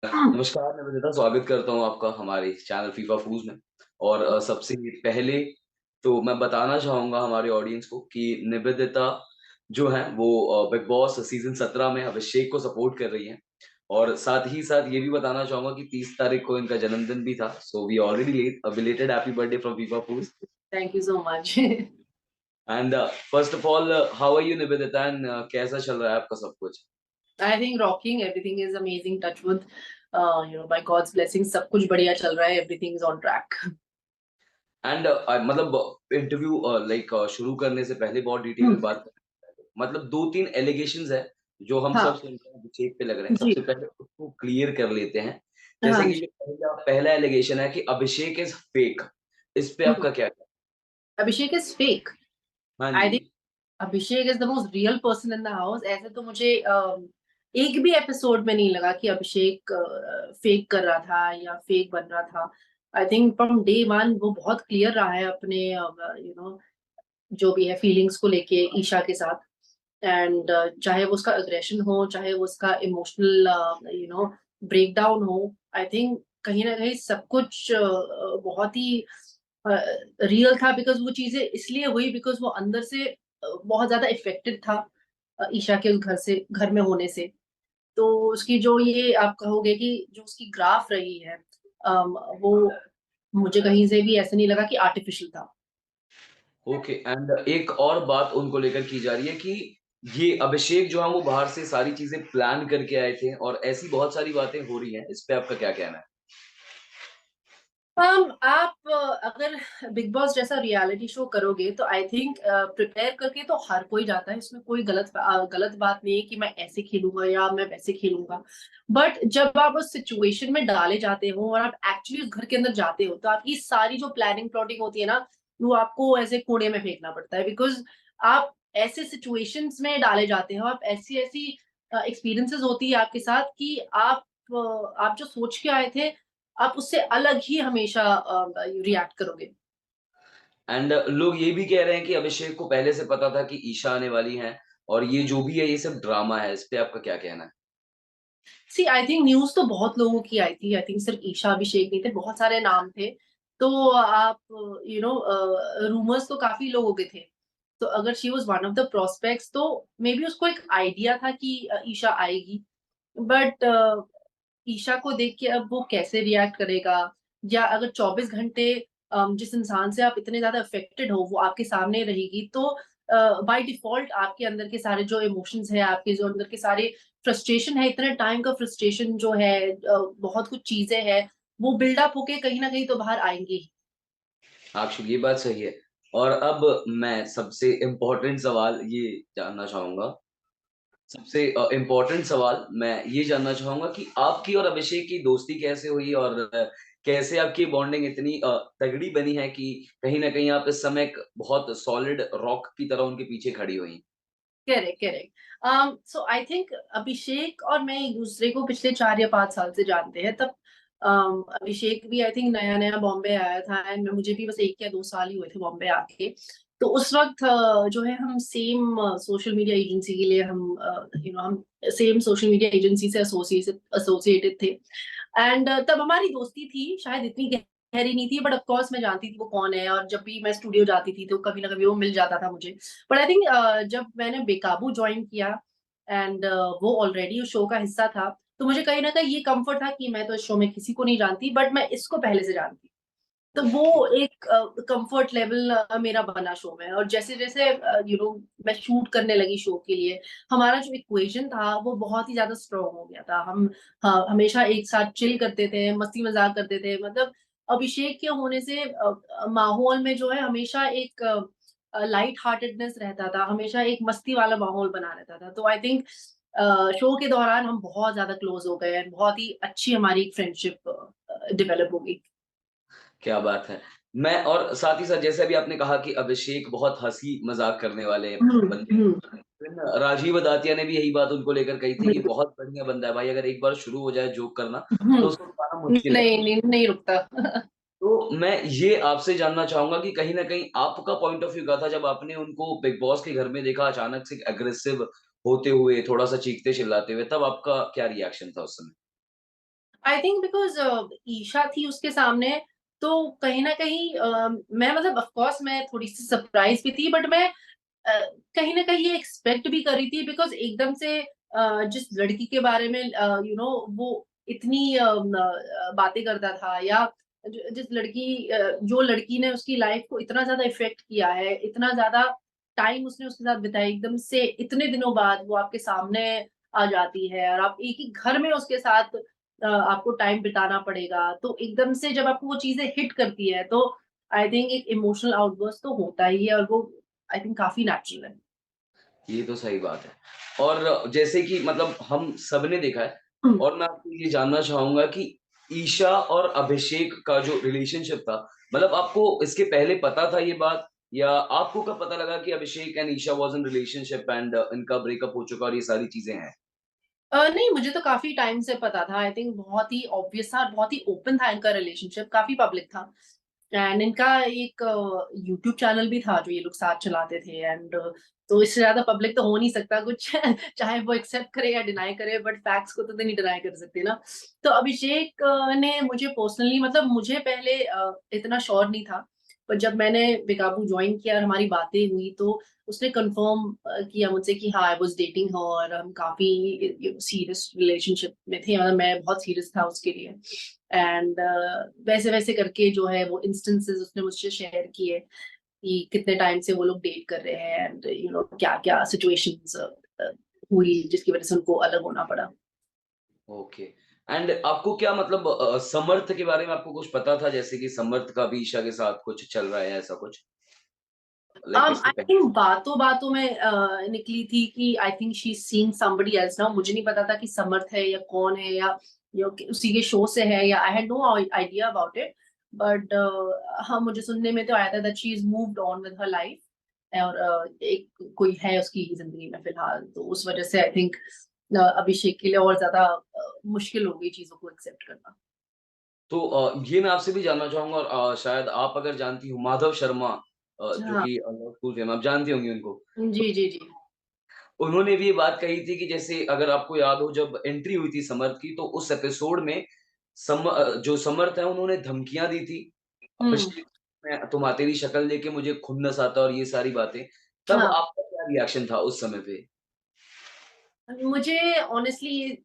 नमस्कार, मैं निवेदिता स्वागत करता हूँ आपका हमारे चैनल फीफा फूज़ में। और सबसे पहले तो मैं बताना चाहूँगा हमारे ऑडियंस को कि निवेदिता जो हैं वो बिग बॉस सीज़न 17 में अभिषेक को सपोर्ट कर रही हैं। और साथ ही साथ ये भी बताना चाहूँगा कि 30 तारीख को इनका जन्मदिन भी था। So we already let a belated happy birthday from Fifa Fooz. Thank you so much. And first of all how are you Nivedita and कैसा चल रहा है आपका सब कुछ? I think rocking, everything is amazing, touch wood. By God's blessings, सब कुछ बढ़िया चल रहा है, everything is on track. And मतलब इंटरव्यू लाइक शुरू करने से पहले बहुत डिटेल हम्म, में बात मतलब 2-3 एलिगेशंस हैं, जो हम सब हाँ, सुन रहे हैं अभिषेक पे लग रहे हैं। जी, सबसे पहले उसको क्लियर कर लेते हैं। जैसे हाँ कि जी। जो पहला पहला एलिगेशन है कि अभिषेक इज़ फेक। इस पे हम्म, आपका क्या कहना Abhishek is fake. है? हाँ I ji. think Abhishek is the most real person in the house. ऐसे तो मुझे एक भी एपिसोड में नहीं लगा कि अभिषेक फेक कर रहा था या फेक बन रहा था। I think from day one वो बहुत क्लियर रहा है अपने जो भी है फीलिंग्स को लेके ईशा के साथ। एंड चाहे वो उसका अग्रेशन हो, चाहे वो उसका इमोशनल ब्रेकडाउन हो, आई थिंक कहीं न कहीं सब कुछ बहुत ही रियल था बिकॉज़ वो चीज़ें इसलिए हुई बिकॉज़ वो अंदर से बहुत ज़्यादा इफ़ेक्टेड था ईशा के उस घर में होने से। तो उसकी जो ये आप कहोगे कि जो उसकी ग्राफ रही है वो मुझे कहीं से भी ऐसा नहीं लगा कि आर्टिफ़िशियल था। ओके एंड एक और बात उनको लेकर की जा रही है कि ये अभिषेक जो है वो बाहर से सारी चीज़ें प्लान करके आए थे और ऐसी बहुत सारी बातें हो रही हैं। इस पे आपका क्या कहना है? आप अगर बिग बॉस जैसा रियलिटी शो करोगे तो आई थिंक प्रिपेयर करके तो हर कोई जाता है, इसमें कोई गलत बात नहीं है कि मैं ऐसे खेलूंगा या मैं वैसे खेलूंगा। बट जब आप उस सिचुएशन में डाले जाते हो और आप एक्चुअली उस घर के अंदर जाते हो तो आपकी सारी जो प्लानिंग प्लॉटिंग होती है ना, वो आपको ऐसे कूड़े में फेंकना पड़ता है बिकॉज आप ऐसे सिचुएशंस में डाले जाते हो, आप ऐसी ऐसी एक्सपीरियंसेस होती है आपके साथ कि आप जो सोच के आए थे आप उससे अलग ही हमेशा रिएक्ट करोगे। एंड लोग ये भी कह रहे हैं कि अभिषेक को पहले से पता था कि ईशा आने वाली हैं और ये जो भी है ये सब ड्रामा है। इस पे आपका क्या कहना है? सी आई थिंक न्यूज़ तो बहुत लोगों की आई थी। आई थिंक सिर्फ ईशा अभिषेक नहीं थे, बहुत सारे नाम थे। तो आप रूमर्स तो काफ़ी लोगों के थे। तो अगर she was one of the prospects तो मे बी उसको एक आइडिया था कि ईशा आएगी। बट ईशा को देख के अब वो कैसे रिएक्ट करेगा? या अगर 24 घंटे जिस इंसान से आप इतने ज़्यादा अफेक्टेड हो, वो आपके सामने रहेगी तो बाय डिफ़ॉल्ट आपके अंदर के सारे जो इमोशंस हैं, आपके जो अंदर के सारे फ्रस्ट्रेशन है, इतने टाइम का फ्रस्ट्रेशन जो है बहुत कुछ चीज़ें हैं, वो बिल्ड अप होके कहीं न कहीं तो बाहर आएँगी ही। एक्चुअली ये बात सही है। और अब मैं सबसे इम्पोर्टेंट सवाल ये जानना चाहूँगा सबसे इम्पोर्टेंट सवाल मैं ये जानना चाहूँगा कि आपकी और अभिषेक की दोस्ती कैसे हुई और कैसे आपकी बॉन्डिंग इतनी तगड़ी बनी है कि कहीं न कहीं आप इस समय एक बहुत सॉलिड रॉक की तरह उनके पीछे खड़ी हुई? Correct, correct. So I think Abhishek और मैं एक-दूसरे को पिछले 4 या 5 साल से जानते हैं। तब अभिषेक भी आई थिंक नया-नया बॉम्बे आया था एंड मुझे भी बस 1 या 2 साल ही हुए थे बॉम्बे आके। तो उस वक़्त जो है हम सेम सोशल मीडिया एजेंसी के लिए हम सेम सोशल मीडिया एजेंसी से एसोसिएटेड थे। एंड तब हमारी दोस्ती थी, शायद इतनी गहरी नहीं थी बट ऑफ कोर्स मैं जानती थी वो कौन है और जब भी मैं स्टूडियो जाती थी तो कभी ना कभी वो मिल जाता था मुझे। बट आई थिंक जब मैंने बेकाबू जॉइन किया एंड वो ऑलरेडी उस शो का हिस्सा था, तो मुझे कहीं न कहीं ये कम्फर्ट था कि मैं तो इस शो में किसी को नहीं जानती बट मैं इसको पहले से जानती। तो वो एक कम्फर्ट लेवल मेरा बना शो में और जैसे-जैसे मैं शूट करने लगी शो के लिए, हमारा जो इक्वेशन था वो बहुत ही ज़्यादा स्ट्रॉन्ग हो गया था। हम हमेशा एक साथ चिल करते थे, मस्ती-मज़ाक करते थे। मतलब अभिषेक के होने से माहौल में जो है हमेशा एक लाइट हार्टेडनेस रहता था, हमेशा एक मस्ती वाला माहौल बना रहता था। तो आई थिंक शो के दौरान हम बहुत ज़्यादा क्लोज़ हो गए एंड बहुत ही अच्छी हमारी फ्रेंडशिप डेवलप हो गई। क्या बात है! मैं और साथ ही साथ जैसे अभी आपने कहा कि अभिषेक बहुत हँसी-मज़ाक करने वाले हुँ, बंदे हुँ। हैं। इवन राजीव अदातिया ने भी यही बात उनको लेकर कही थी कि बिल्कुल। बहुत बढ़िया बंदा है भाई, अगर एक बार शुरू हो जाए जोक करना, हुँ। तो उसको रुकाना मुश्किल है। नहीं, नहीं, नहीं रुकता। तो मैं ये आपसे जानना चाहूँगा कि कहीं न कहीं आपका पॉइंट ऑफ व्यू क्या था जब आपने उनको बिग बॉस के घर में देखा अचानक से एग्रेसिव होते हुए, थोड़ा-सा चीखते-चिल्लाते हुए, तब आपका क्या रिएक्शन था उस समय? आई थिंक बिकॉज़ ईशा थी उसके सामने, तो कहीं न कहीं मैं मतलब ऑफ कोर्स मैं थोड़ी-सी सरप्राइज़ भी थी, बट मैं कहीं न कहीं ये एक्सपेक्ट भी कर रही थी, बिकॉज़ एकदम से जिस लड़की के बारे में वो इतनी बातें करता था, या जिस जो लड़की ने उसकी लाइफ़ को इतना ज़्यादा इफ़ेक्ट किया है, इतना ज़्यादा टाइम उसने उसके साथ बिताया, एकदम से इतने दिनों बाद वो आपके सामने आ जाती है और आप एक ही घर में उसके साथ आपको टाइम बिताना पड़ेगा। तो एकदम से जब आपको वो चीज़ें हिट करती है, तो आई थिंक एक इमोशनल आउटबर्स्ट तो होता ही है, और वो आई थिंक काफ़ी नेचुरल है। ये तो सही बात है। और जैसे कि मतलब हम सबने देखा है हुँ। और मैं आपसे ये जानना चाहूँगा कि ईशा और अभिषेक का जो रिलेशनशिप था, मतलब आपको इसके पहले पता था ये बात या आपको कब पता लगा कि Abhishek and Isha was in relationship and इनका ब्रेकअप हो चुका और ये सारी चीज़ें हैं? नहीं, मुझे तो काफ़ी टाइम से पता था। आई थिंक बहुत ही ऑब्वियस था और बहुत ही ओपन था इनका रिलेशनशिप, काफ़ी पब्लिक था। एंड इनका एक यूट्यूब चैनल भी था जो ये लोग साथ चलाते थे, एंड तो इससे ज़्यादा पब्लिक तो हो नहीं सकता कुछ चाहे वो एक्सेप्ट करे या डिनाई करे, बट फैक्ट्स को तो नहीं डिनाई कर सकते ना। तो अभिषेक ने मुझे पर्सनली, मतलब मुझे पहले इतना श्योर नहीं था, पर जब मैंने बेकाबू जॉइन किया और हमारी बातें हुई, तो उसने कंफर्म किया मुझसे कि हाँ, आई वाज़ डेटिंग हर और हम काफ़ी सीरियस रिलेशनशिप में थे, मतलब मैं बहुत सीरियस था उसके लिए। एंड वैसे-वैसे करके जो है वो इंस्टेंसेस उसने मुझसे शेयर किए कि कितने टाइम से वो लोग डेट कर रहे हैं, एंड क्या-क्या सिचुएशंस हुई जिसकी वज़ह से उनको अलग होना पड़ा। ओके। एंड आपको क्या मतलब समर्थ के बारे में आपको कुछ पता था जैसे कि समर्थ का भी ईशा के साथ कुछ चल रहा है ऐसा कुछ? लाइक इसके आई पहले? थिंक बातों-बातों में निकली थी कि आई think she is seeing somebody else now. मुझे नहीं पता था कि समर्थ है या कौन है, या उसी के शो से है, या I had no idea about it. But हाँ, मुझे सुनने में तो आया था that she is moved on with her life, और एक कोई है उसकी ज़िंदगी में फिलहाल। तो उस वज़ह से आई थिंक अभिषेक के लिए और ज़्यादा मुश्किल हो गई चीज़ों को एक्सेप्ट करना। तो ये मैं आपसे भी जानना चाहूँगा और शायद आप अगर जानती हो माधव शर्मा जो हाँ। कि लव स्कूल फेम आप जानती होंगी उनको। जी, जी, जी। उन्होंने भी ये बात कही थी कि जैसे अगर आपको याद हो जब एंट्री हुई थी समर्थ की तो उस एपिसोड में जो समर्थ है उन्होंने धमकियाँ दी थी। हुँ। अभिषेक मैं तेरी शक्ल देख के मुझे खुन्नस आता है और ये सारी बातें। तब हाँ। आपका क्या रिएक्शन था उस समय पे? मुझे ऑनेस्टली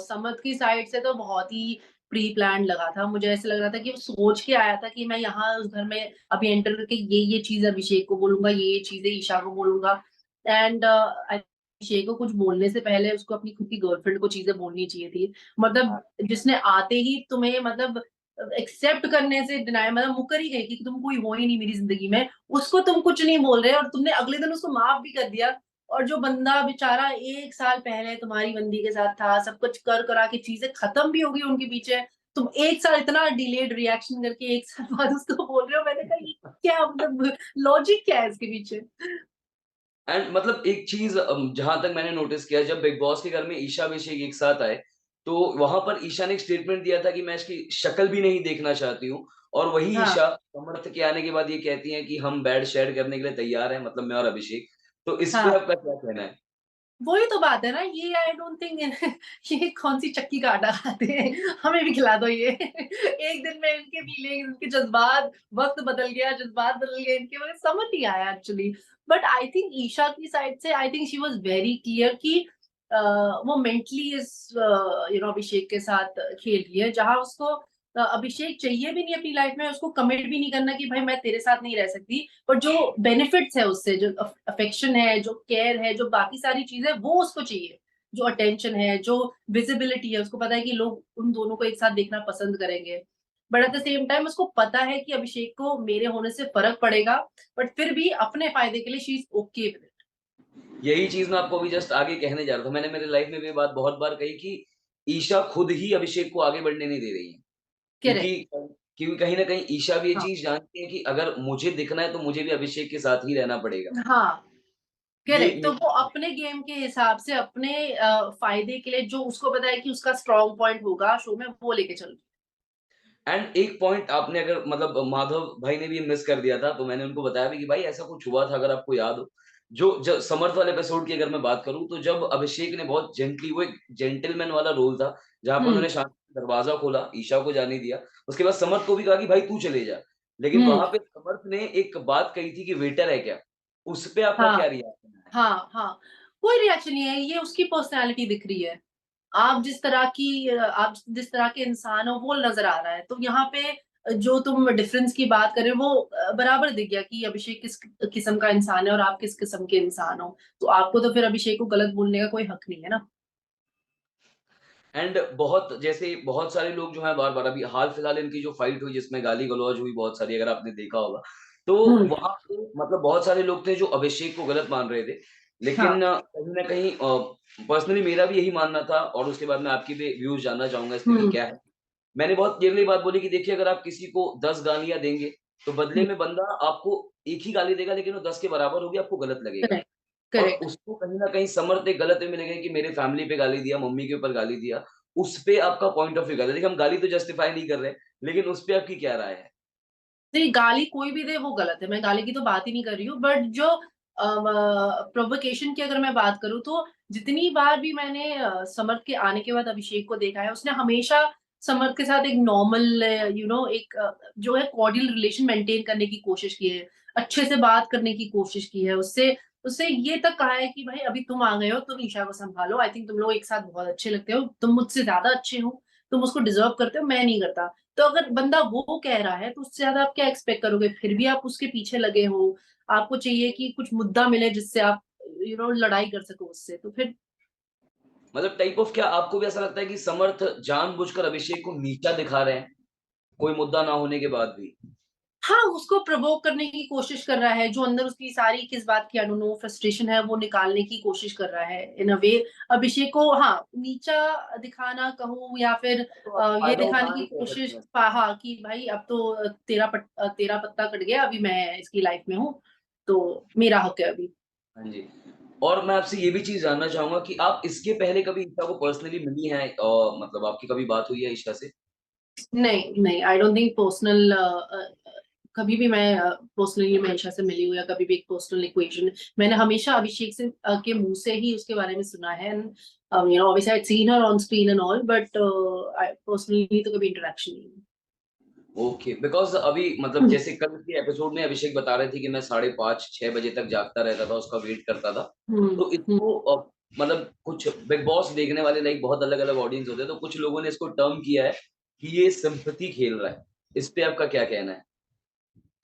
समझ की साइड से तो बहुत ही प्री प्लान्ड लगा था। मुझे ऐसा लग रहा था कि वो सोच के आया था कि मैं यहाँ उस घर में अभी एंटर करके ये चीज़ अभिषेक को बोलूँगा, ये चीज़ें ईशा को बोलूँगा, एंड अभिषेक को कुछ बोलने से पहले उसको अपनी खुद की गर्लफ्रेंड को चीज़ें बोलनी चाहिए थी। मतलब जिसने आते ही तुम्हें मतलब एक्सेप्ट करने से डिनाई, मतलब मुकर ही गई कि तुम कोई हो ही नहीं मेरी ज़िंदगी में, उसको तुम कुछ नहीं बोल रहे और तुमने अगले दिन उसको माफ़ भी कर दिया। और जो बंदा बेचारा 1 साल पहले तुम्हारी बंदी के साथ था, सब कुछ कर-करा के चीज़ें खत्म भी हो गई उनके पीछे, तुम 1 साल इतना डिलेड रिएक्शन करके 1 साल बाद उसको बोल रहे हो, मैंने कहा ये क्या मतलब लॉजिक क्या है इसके पीछे? एंड मतलब एक चीज़ जहाँ तक मैंने नोटिस किया जब बिग बॉस के घर में ईशा अभिषेक एक साथ आए, तो वहाँ पर ईशा ने एक स्टेटमेंट दिया था कि मैं इसकी शक्ल भी नहीं देखना चाहती हूँ और वही हाँ, ईशा समर्थ के आने के बाद ये कहती हैं कि हम बेड शेयर करने के लिए तैयार हैं मतलब मैं और अभिषेक। तो इस पे हाँ। आपका क्या कहना है? वही तो बात है ना, ये आई डोंट थिंक ये कौन-सी चक्की का आटा खाते हैं, हमें भी खिला दो ये। एक दिन में इनके फीलिंग्स, इनके जज़्बात, वक़्त बदल गया, जज़्बात बदल गए इनके, मुझे समझ नहीं आया actually. But I think Isha की साइड से I think she was very clear कि अ, वो मेंटली अभिषेक के साथ खेल रही है, जहाँ उसको अभिषेक चाहिए भी नहीं अपनी लाइफ में, उसको कमिट भी नहीं करना कि भाई मैं तेरे साथ नहीं रह सकती। पर जो बेनिफिट्स है उससे, जो अफेक्शन है, जो केयर है, जो बाकी सारी चीज़ें, वो उसको चाहिए। जो अटेंशन है, जो विज़िबिलिटी है, उसको पता है कि लोग उन दोनों को एक साथ देखना पसंद करेंगे। But at the same time उसको पता है कि अभिषेक को मेरे होने से फ़र्क पड़ेगा, बट फिर भी अपने फ़ायदे के लिए she is okay with it. यही चीज़ मैं आपको अभी जस्ट आगे कहने जा रहा था। मैंने मेरे लाइफ में भी ये बात बहुत बार कही कि ईशा खुद ही अभिषेक को आगे बढ़ने नहीं दे रही है। करेक्ट। क्योंकि कहीं न कहीं ईशा भी ये हाँ। चीज़ जानती है कि अगर मुझे दिखना है तो मुझे भी अभिषेक के साथ ही रहना पड़ेगा। हाँ, ये करेक्ट। तो मेरे वो अपने गेम के हिसाब से, अपने फ़ायदे के लिए, जो उसको पता है कि उसका स्ट्रॉन्ग पॉइंट होगा शो में, वो लेके चल। एंड एक पॉइंट आपने अगर मतलब माधव भाई ने भी मिस कर दिया था, तो मैंने उनको बताया भी कि भाई ऐसा कुछ हुआ था अगर आपको याद हो। जो समर्थ वाले एपिसोड की अगर मैं बात करूँ तो जब अभिषेक ने बहुत जेंटली वो एक जेंटलमैन वाला रोल था जहाँ पर हुँ, उन्होंने शांति से दरवाज़ा खोला, ईशा को जाने दिया। उसके बाद समर्थ को भी कहा कि भाई तू चले जा। लेकिन हुँ, वहाँ पे समर्थ ने एक बात कही थी कि वेटर है क्या? उस पे आपका हाँ, क्या रिएक्शन है? हाँ, हाँ। कोई रिएक्शन नहीं है, ये उसकी पर्सनैलिटी दिख रही है। आप जिस तरह के इंसान हो वो नज़र आ रहा है। तो यहाँ पे जो तुम डिफरेंस की बात कर रहे हो वो बराबर दिख गया कि अभिषेक किस किस्म का इंसान है और आप किस किस्म के इंसान हो। तो आपको तो फिर अभिषेक को गलत बोलने का कोई हक नहीं है ना। एंड बहुत जैसे बहुत सारे लोग जो हैं बार-बार अभी हाल-फिलहाल इनकी जो फाइट हुई जिसमें गाली-गलौज हुई बहुत सारी अगर आपने देखा होगा। तो हुँ, वहाँ पे मतलब बहुत सारे लोग थे जो अभिषेक को गलत मान रहे थे। हाँ, लेकिन कहीं न कहीं पर्सनली मेरा भी यही मानना था और उसके बाद मैं आपकी भी व्यूज़ जानना चाहूँगा इस पे कि हुँ, क्या है? मैंने बहुत क्लियरली बात बोली कि देखिए अगर आप किसी को 10 गालियाँ देंगे, तो बदले हुँ, में बंदा आपको 1 ही गाली देगा लेकिन वो 10 के बराबर होगी, आपको गलत लगेगा। करेक्ट, और करेक्ट। उसको कहीं न कहीं समर्थ एक गलत वे में लगे कि मेरे फैमिली पे गाली दिया, मम्मी के ऊपर गाली दिया, उस पे आपका पॉइंट ऑफ व्यू क्या था? देखिए हम गाली तो जस्टिफाई नहीं कर रहे, लेकिन उस पे आपकी क्या राय है? नहीं, गाली कोई भी दे वो गलत है, मैं गाली की तो बात ही नहीं कर रही हूँ। बट जो प्रोवोकेशन की अगर मैं बात करूँ तो जितनी बार भी मैंने समर्थ के आने के बाद अभिषेक को देखा है, उसने हमेशा समर्थ के साथ एक नॉर्मल एक जो है कॉर्डियल रिलेशन मेंटेन करने की कोशिश की है। अच्छे से बात करने की कोशिश की है। उससे उससे ये तक कहा है कि भाई अभी तुम आ गए हो, तुम ईशा को सँभालो। आई थिंक तुम लोग एक साथ बहुत अच्छे लगते हो। तुम मुझसे ज़्यादा अच्छे हो, तुम उसको डिज़र्व करते हो, मैं नहीं करता। तो अगर बंदा वो कह रहा है, तो उससे ज़्यादा आप क्या एक्सपेक्ट करोगे? फिर भी आप उसके पीछे लगे हो, आपको चाहिए कि कुछ मुद्दा मिले जिससे आप लड़ाई कर सको उससे, तो फिर मतलब टाइप ऑफ क्या आपको भी ऐसा लगता है कि समर्थ जानबूझकर अभिषेक को नीचा दिखा रहे हैं, कोई मुद्दा ना होने के बाद भी? हाँ, उसको प्रोवोक करने की कोशिश कर रहा है, जो अंदर उसकी सारी किस बात की आई डोंट नो फ्रस्ट्रेशन है, वो निकालने की कोशिश कर रहा है इन अ वे। अभिषेक को हाँ, नीचा दिखाना कहूँ या फिर तो आप ये फ़ायदा दिखाने उठा की नहीं कह सकते कोशिश हैं। हाँ, कि भाई अब तो तेरा पत्ता कट गया, अभी मैं इसकी लाइफ में हूँ, तो मेरा हक है अभी। हाँ जी। और मैं आपसे ये भी चीज़ जानना चाहूँगा कि आप इसके पहले कभी ईशा को पर्सनली मिली हैं मतलब आपकी कभी बात हुई है ईशा से? नहीं, नहीं, आई डोंट थिंक कभी भी मैं पर्सनली हमेशा से मिली हूँ या कभी भी एक पर्सनल इक्वेशन मैंने हमेशा अभिषेक के मुँह से ही उसके बारे में सुना है and obviously I had seen her on screen and all but I personally तो कभी इंटरेक्शन नहीं हुई। ओके, बिकॉज़ अभी मतलब हुँ, जैसे कल के एपिसोड में अभिषेक बता रहे थे कि मैं साढ़े 5-6 बजे तक जागता रहता था, उसका वेट करता था। हुँ, तो हुँ। इसको मतलब कुछ बिग बॉस देखने वाले लाइक बहुत अलग-अलग ऑडियंस होते हैं, तो कुछ लोगों ने इसको टर्म किया है कि ये सिम्पैथी खेल रहा है। इस पे आपका क्या कहना है?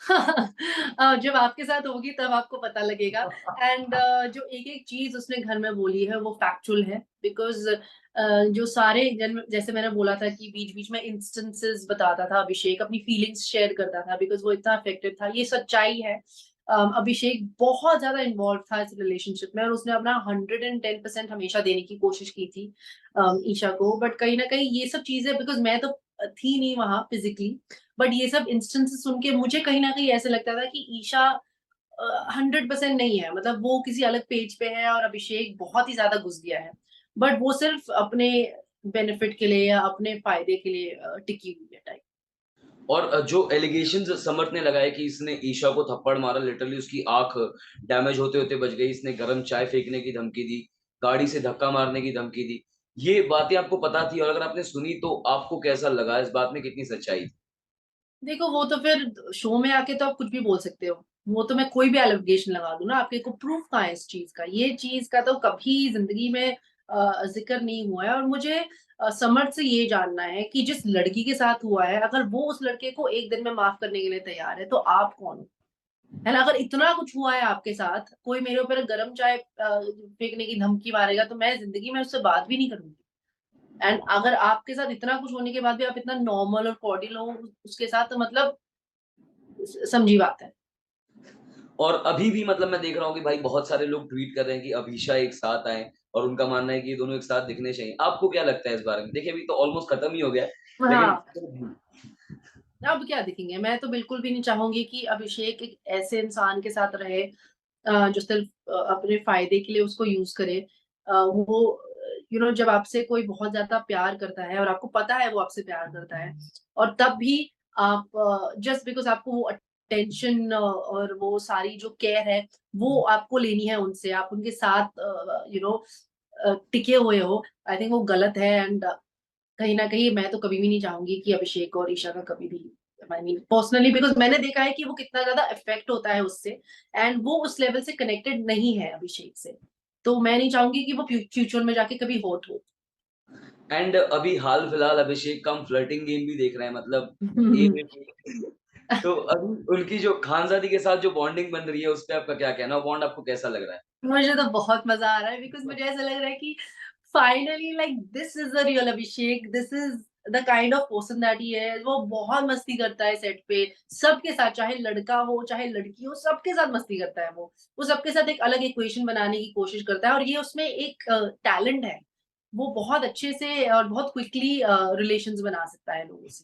जब आपके साथ होगी तब आपको पता लगेगा एंड जो एक-एक चीज़ उसने घर में बोली है वो फैक्चुअल है बिकॉज़ जो सारे जन जैसे मैंने बोला था कि बीच-बीच में इंस्टेंसेस बताता था अभिषेक अपनी फीलिंग्स शेयर करता था बिकॉज़ वो इतना अफेक्टेड था, ये सच्चाई है। अभिषेक बहुत ज़्यादा इन्वॉल्व था इस रिलेशनशिप में और उसने अपना 110% हमेशा देने की कोशिश की थी ईशा को बट कहीं न कहीं ये सब चीज़ें बिकॉज़ मैं तो थी नहीं वहाँ फिज़िकली बट ये सब इंस्टेंसेस सुन के मुझे कहीं न कहीं ऐसा लगता था कि ईशा 100% नहीं है, मतलब वो किसी अलग पेज पे है और अभिषेक बहुत ही ज़्यादा घुस गया है। बट वो सिर्फ़ अपने बेनिफिट के लिए या अपने फ़ायदे के लिए टिकी हुई है टाइप। और जो एलिगेशंस समर्थ ने लगाए कि इसने ईशा को थप्पड़ मारा, लिटरली उसकी आँख डैमेज होते-होते बच गई, इसने गरम चाय फेंकने की धमकी दी, गाड़ी से धक्का मारने की धमकी दी। ये बातें आपको पता थी और अगर आपने सुनी तो आपको कैसा लगा? इस बात में कितनी सच्चाई थी? देखो वो तो फिर शो में आके तो आप कुछ भी बोल सकते हो। वो तो मैं कोई भी एलिगेशन लगा दूँ ना, आपके को प्रूफ कहाँ है इस चीज़ का? ये चीज़ का तो कभी ज़िंदगी में ज़िक्र नहीं हुआ है और मुझे समर्थ से ये जानना है कि जिस लड़की के साथ हुआ है, अगर वो उस लड़के को 1 दिन में माफ़ करने के लिए तैयार है, तो आप कौन हो? है ना? अगर इतना कुछ हुआ है आपके साथ, कोई मेरे ऊपर गरम चाय फेंकने की धमकी मारेगा, तो मैं ज़िंदगी में उससे बात भी नहीं करूँगी। एंड अगर आपके साथ इतना कुछ होने के बाद भी आप इतना नॉर्मल और कॉर्डियल हो उसके साथ, तो मतलब समझी बात है। और अभी भी मतलब मैं देख रहा हूँ कि भाई बहुत सारे लोग ट्वीट कर रहे हैं कि अभीशा एक साथ आएँ और उनका मानना है कि ये दोनों एक साथ दिखने चाहिए। आपको क्या लगता है इस बारे में? देखिए अभी तो ऑलमोस्ट खत्म ही हो गया है, लेकिन हाँ, फिर भी अब क्या दिखेंगे? मैं तो बिल्कुल भी नहीं चाहूँगी कि अभिषेक एक ऐसे इंसान के साथ रहे जो सिर्फ़ अपने फ़ायदे के लिए उसको यूज़ करे। वो जब आपसे कोई बहुत ज़्यादा प्यार करता है और आपको पता है वो आपसे प्यार करता है और तब भी आप जस्ट बिकॉज़ आपको वो अटेंशन और वो सारी जो केयर है, वो आपको लेनी है उनसे, आप उनके साथ टिके हुए हो, आई थिंक वो गलत है एंड कहीं न कहीं मैं तो कभी भी नहीं चाहूँगी कि अभिषेक और ईशा का कभी भी आई मीन पर्सनली बिकॉज़ मैंने देखा है कि वो कितना ज़्यादा इफ़ेक्ट होता है उससे एंड वो उस लेवल से कनेक्टेड नहीं है अभिषेक से। तो मैं नहीं चाहूँगी कि वो फ्यूचर में जाके कभी हर्ट हो। एंड अभी हाल-फिलहाल अभिषेक का हम फ्लर्टिंग गेम भी देख रहे हैं मतलब तो अभी उनकी जो खानज़ादी के साथ जो बॉन्डिंग बन रही है, उस पे आपका क्या कहना है? बॉन्ड आपको कैसा लग रहा मुझे तो बहुत मज़ा आ रहा है बिकॉज़ मुझे ऐसा लग रहा है कि finally like this is the real Abhishek, this is the kind of person that he है। वो बहुत मस्ती करता है सेट पे, सबके साथ चाहे लड़का हो, चाहे लड़की हो, सबके साथ मस्ती करता है वो। वो सबके साथ एक अलग इक्वेशन बनाने की कोशिश करता है और ये उसमें एक टैलेंट है। वो बहुत अच्छे से और बहुत क्विकली रिलेशंस बना सकता है लोगों से।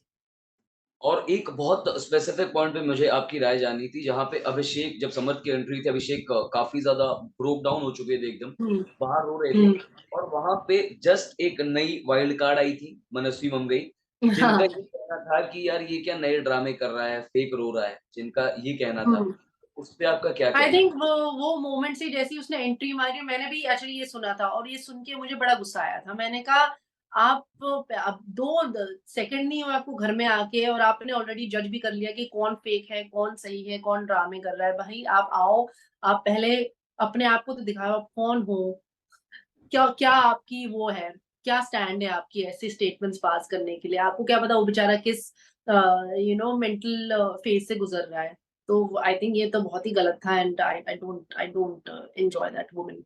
और एक बहुत स्पेसिफिक पॉइंट पे मुझे आपकी राय जाननी थी, जहाँ पे अभिषेक जब समर की एंट्री थी, अभिषेक काफ़ी ज़्यादा ब्रोक डाउन हो चुके थे एकदम, हुँ, बाहर रो रहे थे हुँ। और वहाँ पे जस्ट एक नई वाइल्ड कार्ड आई थी, मनस्वी मंगई, जिनका हाँ। ये कहना था कि यार ये क्या नए ड्रामे कर रहा है, फेक रो रहा है, जिनका ये कहना था। हुँ। उस पे आपका क्या आई कहना है? थिंक वो मोमेंट से जैसे ही उसने एंट्री मारी मैंने भी एक्चुअली ये सुना था और ये सुन के मुझे बड़ा गुस्सा आया था। मैंने कहा आप अब 2 सेकंड नहीं हुए आपको घर में आके और आपने ऑलरेडी जज भी कर लिया कि कौन फेक है, कौन सही है, कौन ड्रामे कर रहा है। भाई आप आओ, आप पहले अपने आप को तो दिखाओ आप कौन हो? क्या क्या आपकी वो है? क्या स्टैंड है आपकी ऐसे स्टेटमेंट्स पास करने के लिए? आपको क्या पता वो बेचारा किस मेंटल फेज़ से गुज़र रहा है। तो आई थिंक ये तो बहुत ही गलत था and I don't enjoy that woman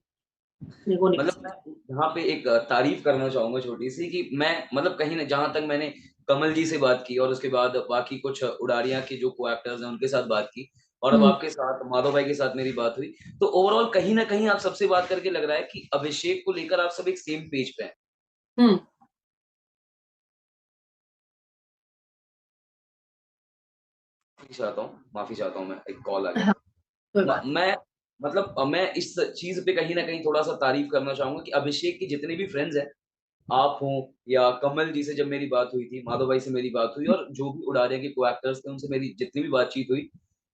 मेरे को नहीं मतलब पसंद। मैं यहाँ पे एक तारीफ़ करना चाहूँगा छोटी-सी कि मैं मतलब कहीं न जहाँ तक मैंने कमल जी से बात की और उसके बाद बाकी कुछ उड़ारियाँ के जो को-एक्टर्स हैं, उनके साथ बात की और अब हुँ, आपके साथ माधव भाई के साथ मेरी बात हुई। तो ओवरऑल कहीं न कहीं आप सबसे बात करके लग रहा है कि अभिषेक को लेकर आप सब एक सेम पेज पे हैं। हुँ, माफ़ी चाहता हूँ मैं, एक कॉल आ गया हाँ, था। कोई बात नहीं। मैं मतलब मैं इस चीज़ पे कहीं न कहीं थोड़ा-सा तारीफ़ करना चाहूँगा कि अभिषेक के जितने भी फ्रेंड्स हैं, आप हों या कमल जी से जब मेरी बात हुई थी, माधव भाई से मेरी बात हुई और जो भी उड़ारिया के को-एक्टर्स थे, उनसे मेरी जितनी भी बातचीत हुई,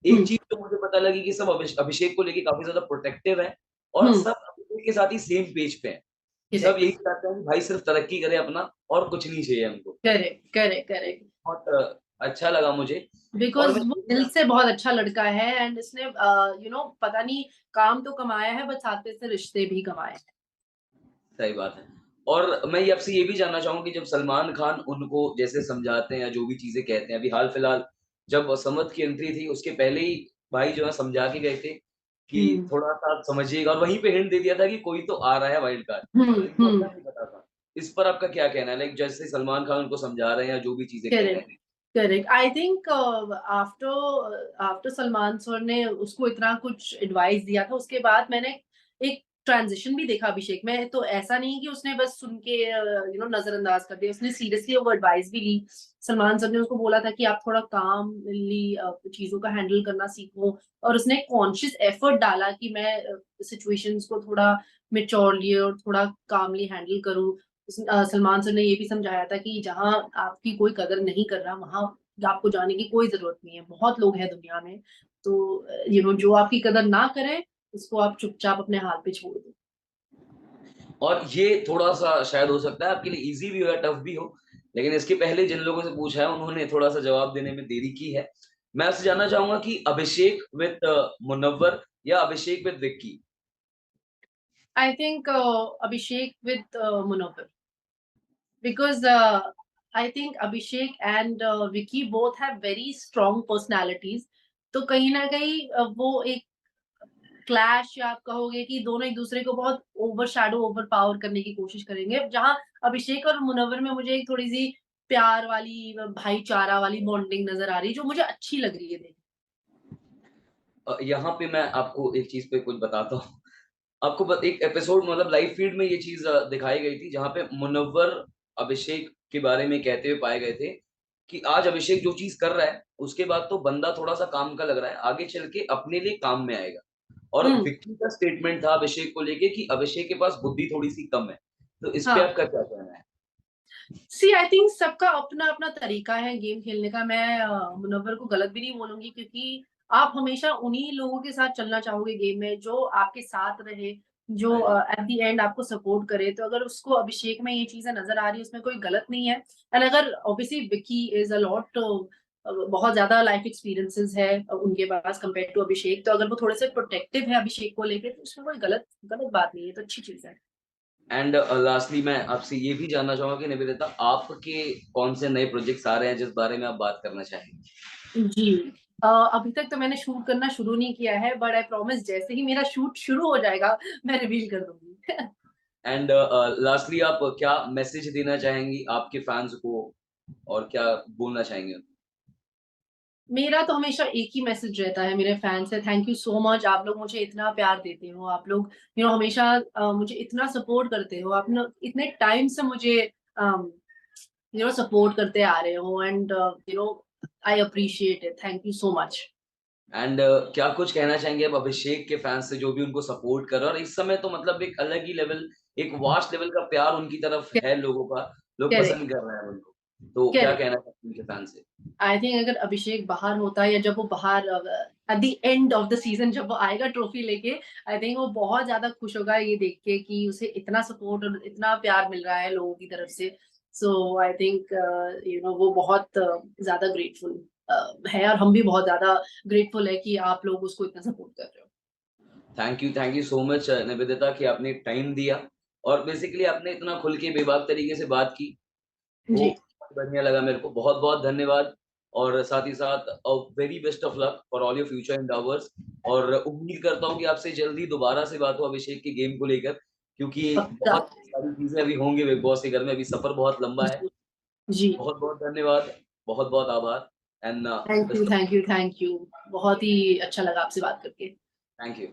हुँ, एक चीज़ तो मुझे पता लगी कि सब अभिषेक को लेके काफ़ी ज़्यादा प्रोटेक्टिव हैं और हुँ, सब अभिषेक के साथ ही सेम पेज पे हैं। सब करेक्ट, यही चाहते हैं कि भाई सिर्फ़ तरक्की करे अपना और कुछ नहीं चाहिए हमको। Correct, correct, correct. बहुत अच्छा लगा मुझे और बिकॉज़ मैं वो ये भी दिल जान से बहुत अच्छा लड़का है एंड इसने पता नहीं काम तो कमाया है बट साथ में इसने रिश्ते भी कमाए हैं। सही बात है। और मैं ये आपसे ये भी जानना चाहूँगा कि जब सलमान खान उनको जैसे समझाते हैं या जो भी चीज़ें कहते हैं, अभी हाल-फिलहाल जब समद की एंट्री थी, उसके पहले ही भाई जो है समझा के गए थे कि हुँ, थोड़ा-सा आप समझिएगा और वहीं पे हिंट दे दिया था कि कोई तो आ रहा है वाइल्ड कार्ड, हुँ, जिनको अपना हुँ। नहीं पता था। इस पर आपका क्या कहना है? लाइक जैसे सलमान खान उनको समझा रहे हैं या जो भी चीज़ें कह रहे करेक्ट, हैं? Correct. I think after Salman sir ने उसको इतना कुछ एडवाइस दिया था, उसके बाद मैंने एक ट्रांज़िशन भी देखा अभिषेक में। तो ऐसा नहीं कि उसने बस सुन के नज़रअंदाज कर दिया। उसने सीरियसली वो एडवाइस भी ली। सलमान सर ने उसको बोला था कि आप थोड़ा कामली चीज़ों का हैंडल करना सीखो और उसने कॉन्शियस एफर्ट डाला कि मैं सिचुएशंस को थोड़ा मैच्योरली और थोड़ा कामली हैंडल करूँ। सलमान सर ने ये भी समझाया था कि जहाँ आपकी कोई कदर नहीं कर रहा, वहाँ आपको जाने की कोई ज़रूरत नहीं है। बहुत लोग हैं दुनिया में, तो जो आपकी कदर ना करें, उसको आप चुपचाप अपने हाल पे छोड़ दो। और ये थोड़ा-सा शायद हो सकता है आपके लिए ईज़ी भी हो या टफ़ भी हो, लेकिन इसके पहले जिन लोगों से पूछा है उन्होंने थोड़ा-सा जवाब देने में देरी की है। मैं आपसे जानना चाहूँगा कि अभिषेक विथ मुनव्वर या Abhishek with Vicky? I think Abhishek with Munawar because I think Abhishek and Vicky both have very strong personalities. तो कहीं न कहीं वो एक क्लैश या आप कहोगे कि दोनों एक-दूसरे को बहुत ओवरशैडो, ओवरपावर करने की कोशिश करेंगे। जहाँ अभिषेक और मुनव्वर में मुझे एक थोड़ी-सी प्यार वाली, भाईचारा वाली बॉन्डिंग नज़र आ रही है, जो मुझे अच्छी लग रही है देख यहाँ पे मैं आपको एक चीज़ पे कुछ बताता हूँ। आपको ब एक एपिसोड मतलब लाइव फीड में ये चीज़ दिखाई गई थी जहाँ पे मुनव्वर अभिषेक के बारे में कहते हुए पाए गए थे कि आज अभिषेक जो चीज़ कर रहा है, उसके बाद तो बंदा थोड़ा-सा काम का लग रहा है, आगे चल के अपने लिए काम में आएगा। और हुँ, विक्की का स्टेटमेंट था अभिषेक को लेके कि अभिषेक के पास बुद्धि थोड़ी-सी कम है। तो इस पे हाँ। आपका क्या कहना है? सी आई थिंक सबका अपना-अपना तरीका है गेम खेलने का। मैं मुनव्वर को गलत भी नहीं बोलूँगी क्योंकि आप हमेशा उन्हीं लोगों के साथ चलना चाहोगे गेम में जो आपके साथ रहे, जो हाँ जी। एट द एंड आपको सपोर्ट करे। तो अगर उसको अभिषेक में ये चीज़ें नज़र आ रही है, उसमें कोई गलत नहीं है। एंड अगर obviously Vicky is a lot बहुत ज़्यादा लाइफ एक्सपीरियंसेस है उनके पास कंपेयर्ड टू अभिषेक, तो अगर वो थोड़े से प्रोटेक्टिव है अभिषेक को लेके, तो उसमें कोई गलत गलत बात नहीं है, तो अच्छी चीज़ है। एंड लास्टली मैं आपसे ये भी जानना चाहूँगा कि निवेदिता आपके कौन से नए प्रोजेक्ट्स आ रहे हैं जिस बारे में आप बात करना चाहेंगी? जी। अभी तक तो मैंने शूट करना शुरू नहीं किया है, बट आई प्रॉमिस जैसे ही मेरा शूट शुरू हो जाएगा, मैं रिवील कर दूँगी। एंड लास्टली आप क्या मैसेज देना चाहेंगी आपके फैन्स को और क्या बोलना चाहेंगे? मेरा तो हमेशा एक ही मैसेज रहता है मेरे फैन से, थैंक यू सो मच, आप लोग मुझे इतना प्यार देते हो, आप लोग हमेशा मुझे इतना सपोर्ट करते हो, आप ना इतने टाइम से मुझे सपोर्ट करते आ रहे हो, and I appreciate it, thank you so much. And क्या कुछ कहना चाहेंगे आप अभिषेक के फैन्स से जो भी उनको सपोर्ट कर रहे हैं और इस समय तो मतलब एक अलग ही लेवल, एक वास्ट लेवल का प्यार उनकी तरफ है लोगों का, लोग करेक्ट, पसंद कर रहे हैं उनको। तो क्या करेक्ट। कहना चाहते हैं उनके फैन से? आई थिंक अगर अभिषेक बाहर होता या जब वो बाहर at the end of the season जब वो आएगा ट्रॉफी लेके, आई थिंक वो बहुत ज्यादा खुश होगा ये देख के कि उसे इतना सपोर्ट और इतना प्यार मिल रहा है लोगों की तरफ से। सो आई थिंक वो बहुत ज्यादा ग्रेटफुल है, और हम भी बहुत ज्यादा ग्रेटफुल है कि आप लोग उसको इतना सपोर्ट कर रहे हो। Thank you so much Nivedita कि आपने टाइम दिया और बेसिकली आपने इतना खुल के बेबाक तरीके से बात की। वो जी। बहुत बढ़िया लगा मेरे को। बहुत-बहुत धन्यवाद और साथ ही साथ very best of luck for all your future endeavours और उम्मीद करता हूँ कि आपसे जल्दी दोबारा से बात हो अभिषेक के गेम को लेकर क्योंकि पक्का। बहुत सारी चीज़ें अभी होंगी बिग बॉस के घर में, अभी सफ़र बहुत लंबा है। जी। जी। बहुत-बहुत धन्यवाद, बहुत-बहुत आभार and thank you, best of thank you, thank you. बहुत ही अच्छा लगा आपसे बात करके। Thank you.